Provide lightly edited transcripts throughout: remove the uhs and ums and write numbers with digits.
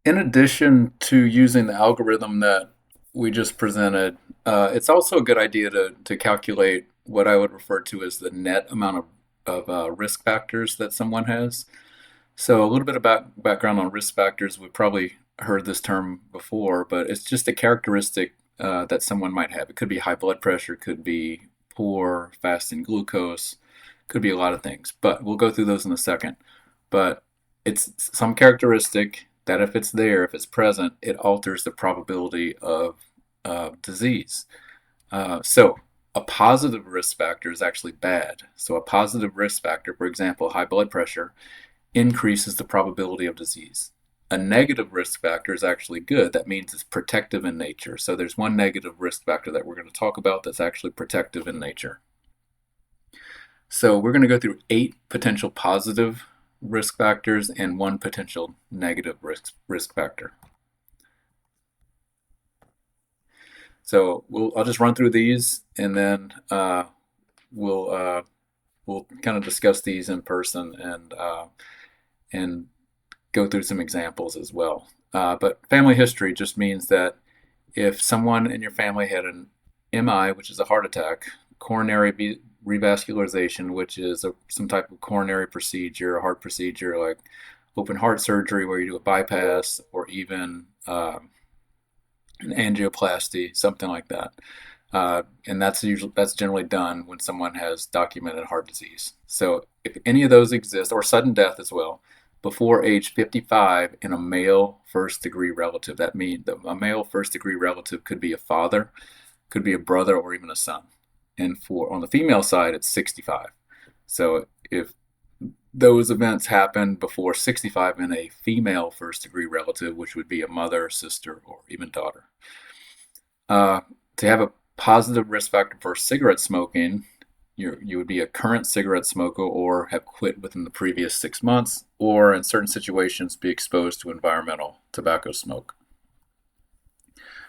In addition to using the algorithm that we just presented, it's also a good idea to calculate what I would refer to as the net amount of risk factors that someone has. So a little bit about background on risk factors. We've probably heard this term before, but it's just a characteristic that someone might have. It could be high blood pressure, could be poor fasting glucose, could be a lot of things. But we'll go through those in a second. But it's some characteristic that if it's there, if it's present, it alters the probability of disease. So a positive risk factor is actually bad. So a positive risk factor, for example, high blood pressure, increases the probability of disease. A negative risk factor is actually good. That means it's protective in nature. So there's one negative risk factor that we're going to talk about that's actually protective in nature. So we're going to go through 8 potential positive risk factors and one potential negative risk factor. So I'll just run through these, and then we'll we'll kind of discuss these in person and go through some examples as well. But family history just means that if someone in your family had an MI, which is a heart attack, coronary revascularization, which is some type of coronary procedure, a heart procedure like open heart surgery where you do a bypass, or even an angioplasty, something like that. And that's generally done when someone has documented heart disease. So if any of those exist, or sudden death as well, before age 55 in a male first degree relative, that means a male first degree relative could be a father, could be a brother, or even a son. And for on the female side, it's 65. So if those events happen before 65 in a female first degree relative, which would be a mother, sister, or even daughter. To have a positive risk factor for cigarette smoking, you would be a current cigarette smoker or have quit within the previous 6 months, or in certain situations, be exposed to environmental tobacco smoke.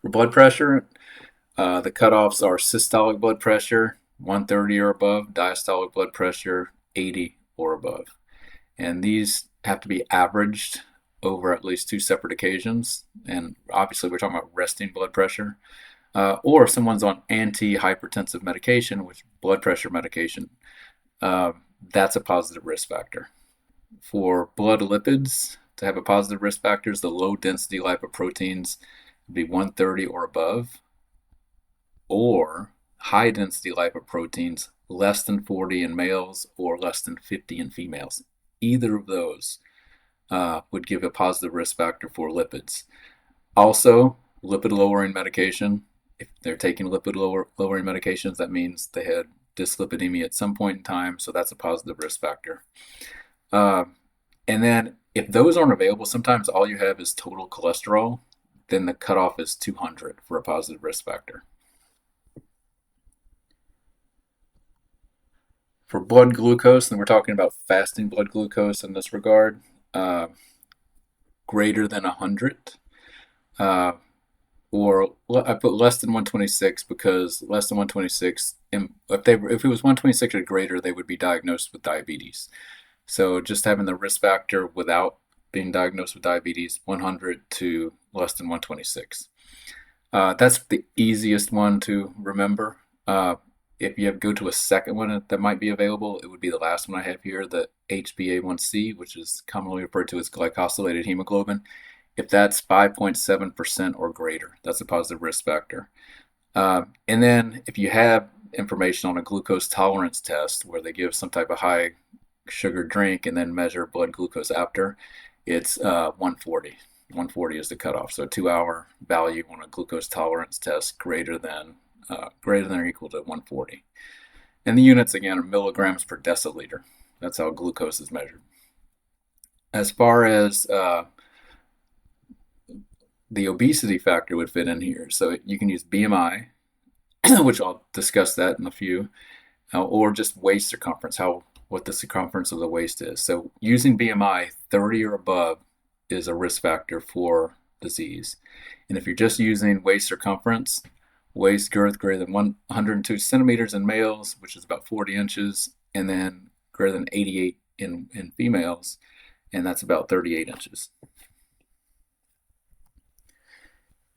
For blood pressure, the cutoffs are systolic blood pressure, 130 or above, diastolic blood pressure, 80 or above. And these have to be averaged over at least 2 separate occasions. And obviously, we're talking about resting blood pressure. Or if someone's on antihypertensive medication, which blood pressure medication, that's a positive risk factor. For blood lipids, to have a positive risk factors, the low density lipoproteins would be 130 or above, or high density lipoproteins less than 40 in males or less than 50 in females. Either of those would give a positive risk factor for lipids. Also, lipid lowering medication. If they're taking lipid lowering medications, that means they had dyslipidemia at some point in time, so that's a positive risk factor. And then if those aren't available, sometimes all you have is total cholesterol, then the cutoff is 200 for a positive risk factor. For blood glucose, and we're talking about fasting blood glucose in this regard, greater than 100. Or I put less than 126 because less than 126, if it was 126 or greater, they would be diagnosed with diabetes. So just having the risk factor without being diagnosed with diabetes, 100 to less than 126. That's the easiest one to remember. If you go to a second one that might be available, it would be the last one I have here, the HbA1c, which is commonly referred to as glycosylated hemoglobin. If that's 5.7% or greater, that's a positive risk factor. And then if you have information on a glucose tolerance test where they give some type of high sugar drink and then measure blood glucose after, it's 140. 140 is the cutoff. So a 2-hour value on a glucose tolerance test greater than or equal to 140. And the units again are milligrams per deciliter. That's how glucose is measured. As far as the obesity factor would fit in here. So you can use BMI, which I'll discuss that in a few, or just waist circumference, what the circumference of the waist is. So using BMI 30 or above is a risk factor for disease. And if you're just using waist circumference, waist girth greater than 102 centimeters in males, which is about 40 inches, and then greater than 88 in females, and that's about 38 inches.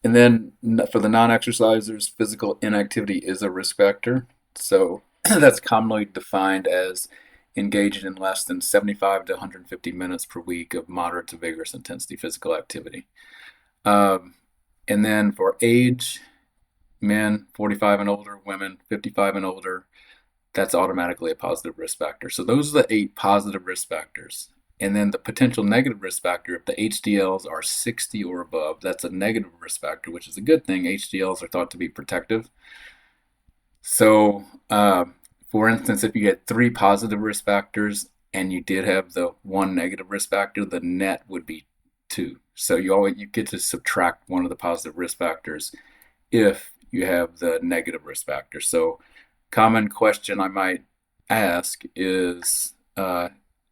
And then for the non-exercisers, physical inactivity is a risk factor. So that's commonly defined as engaging in less than 75 to 150 minutes per week of moderate to vigorous intensity physical activity. Um, and then for age, men 45 and older, women 55 and older, that's automatically a positive risk factor. So those are the 8 positive risk factors. And then the potential negative risk factor, if the HDLs are 60 or above, that's a negative risk factor, which is a good thing. HDLs are thought to be protective. So, for instance, if you had 3 positive risk factors and you did have the 1 negative risk factor, the net would be 2. So you get to subtract one of the positive risk factors if you have the negative risk factor. So, common question I might ask is,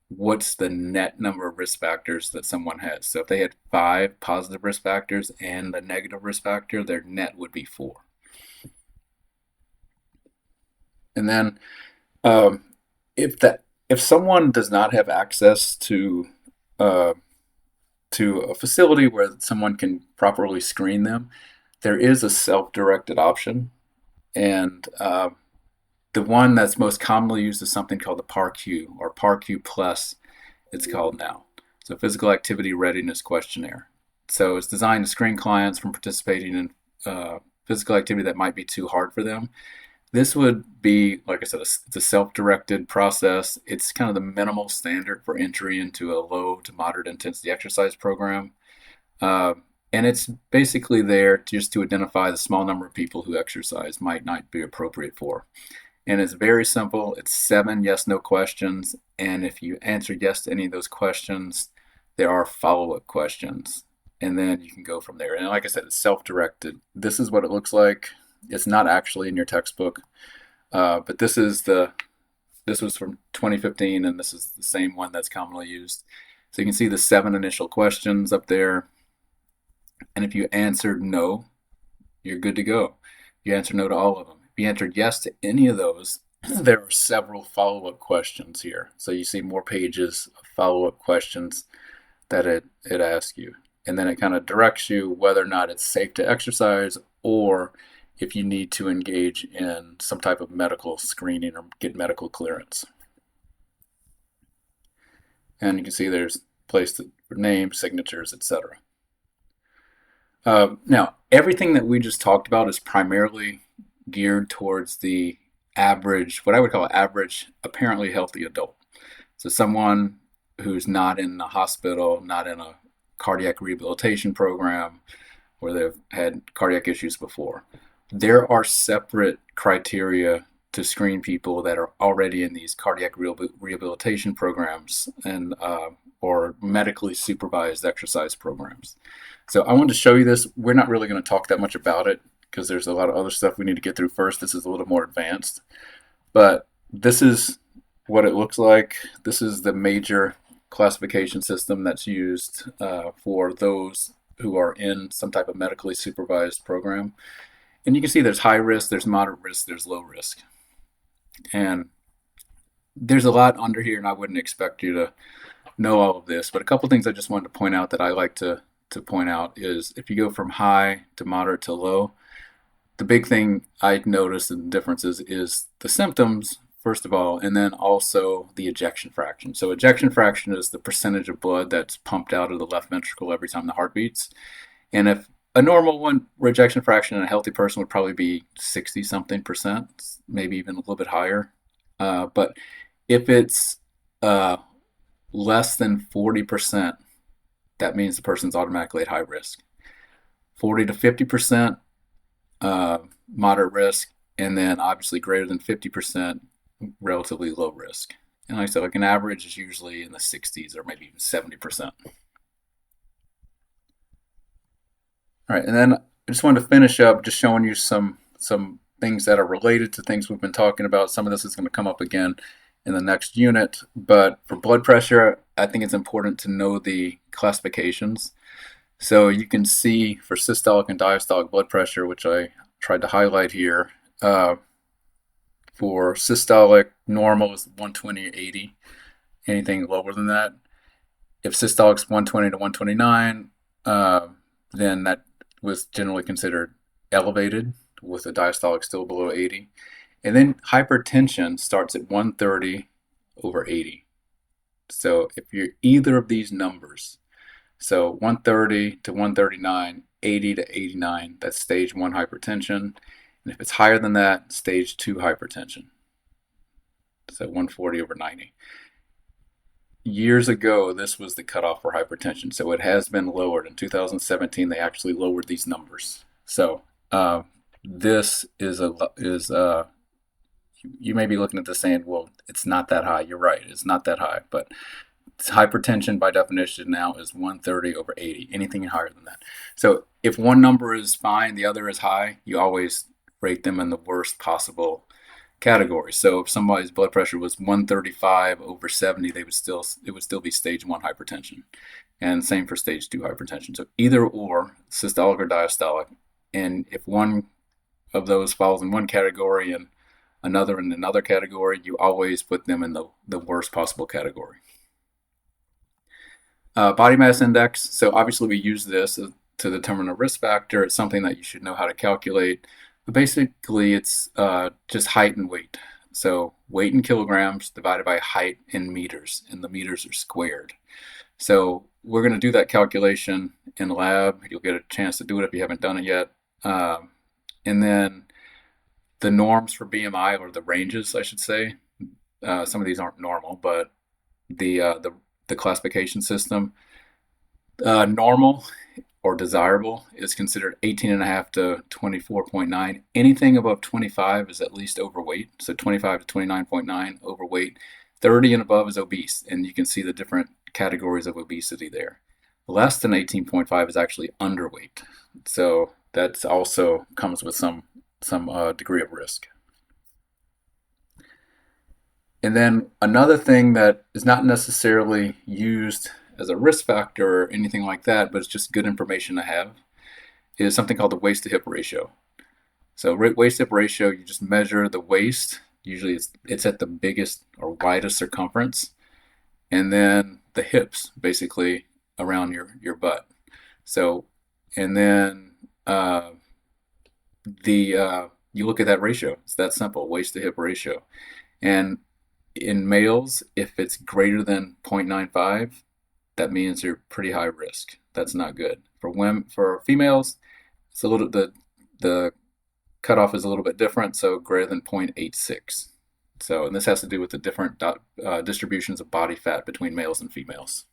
what's the net number of risk factors that someone has? So if they had 5 positive risk factors and the negative risk factor, their net would be 4. And then um, if someone does not have access uh, to a facility where someone can properly screen them, there is a self-directed option, and the one that's most commonly used is something called the par2 or par2 plus. It's called now. So physical activity readiness questionnaire. So it's designed to screen clients from participating in physical activity that might be too hard for them. This would be, like I said, it's a self-directed process. It's kind of the minimal standard for entry into a low to moderate intensity exercise program. Uh, and it's basically there just to identify the small number of people who exercise might not be appropriate for. And it's very simple. It's 7 yes, no questions. And if you answer yes to any of those questions, there are follow-up questions. And then you can go from there. And like I said, it's self-directed. This is what it looks like. It's not actually in your textbook, but this was from 2015, and this is the same one that's commonly used. So you can see the 7 initial questions up there. And if you answered no, you're good to go. You answer no to all of them. If you answered yes to any of those, there are several follow-up questions here. So you see more pages of follow-up questions that it asks you. And then it kind of directs you whether or not it's safe to exercise or if you need to engage in some type of medical screening or get medical clearance. And you can see there's place for names, signatures, etc. Now, everything that we just talked about is primarily geared towards the average, what I would call average, apparently healthy adult. So someone who's not in a hospital, not in a cardiac rehabilitation program, where they've had cardiac issues before. There are separate criteria to screen people that are already in these cardiac rehabilitation programs and or medically supervised exercise programs. So I wanted to show you this. We're not really going to talk that much about it because there's a lot of other stuff we need to get through first. This is a little more advanced, but this is what it looks like. This is the major classification system that's used for those who are in some type of medically supervised program. And you can see there's high risk, there's moderate risk, there's low risk. And there's a lot under here, and I wouldn't expect you to know all of this. But a couple things I just wanted to point out that I like to point out is if you go from high to moderate to low, the big thing I noticed in the differences is the symptoms, first of all, and then also the ejection fraction. So ejection fraction is the percentage of blood that's pumped out of the left ventricle every time the heart beats. And if a normal one, rejection fraction in a healthy person would probably be 60 something percent, maybe even a little bit higher. But if it's less than 40%, that means the person's automatically at high risk. 40 to 50%, moderate risk, and then obviously greater than 50%, relatively low risk. And like I said, like an average is usually in the 60s or maybe even 70%. All right, and then I just wanted to finish up just showing you some things that are related to things we've been talking about. Some of this is going to come up again in the next unit, but for blood pressure, I think it's important to know the classifications. So you can see for systolic and diastolic blood pressure, which I tried to highlight here, for systolic, normal is 120/80. Anything lower than that. If systolic's 120 to 129, then that was generally considered elevated, with the diastolic still below 80. And then hypertension starts at 130 over 80. So if you're either of these numbers, so 130 to 139, 80 to 89, that's stage 1 hypertension. And if it's higher than that, stage 2 hypertension. So 140 over 90. Years ago, this was the cutoff for hypertension. So it has been lowered. In 2017, they actually lowered these numbers. So this is you may be looking at this saying, well, it's not that high. You're right, it's not that high, but hypertension by definition now is 130 over 80, anything higher than that. So if one number is fine, the other is high, you always rate them in the worst possible category. So if somebody's blood pressure was 135 over 70, it would still be stage 1 hypertension. And same for stage 2 hypertension. So either or, systolic or diastolic. And if one of those falls in one category and another in another category, you always put them in the worst possible category. Body mass index. So obviously we use this to determine a risk factor. It's something that you should know how to calculate. But basically, it's just height and weight. So weight in kilograms divided by height in meters, and the meters are squared. So we're going to do that calculation in the lab. You'll get a chance to do it if you haven't done it yet. And then the norms for BMI, or the ranges, I should say. Some of these aren't normal, but the classification system. Normal or desirable is considered 18.5 to 24.9. Anything above 25 is at least overweight. So 25 to 29.9 overweight. 30 and above is obese, and you can see the different categories of obesity there. Less than 18.5 is actually underweight. So that also comes with some degree of risk. And then another thing that is not necessarily used as a risk factor or anything like that, but it's just good information to have, is something called the waist to hip ratio. So waist to hip ratio, you just measure the waist. Usually it's at the biggest or widest circumference, and then the hips basically around your butt. So, and then you look at that ratio. It's that simple, waist to hip ratio. And in males, if it's greater than 0.95, that means you're pretty high risk. That's not good. For females, it's a little the cutoff is a little bit different. So greater than 0.86. So, and this has to do with the different distributions of body fat between males and females.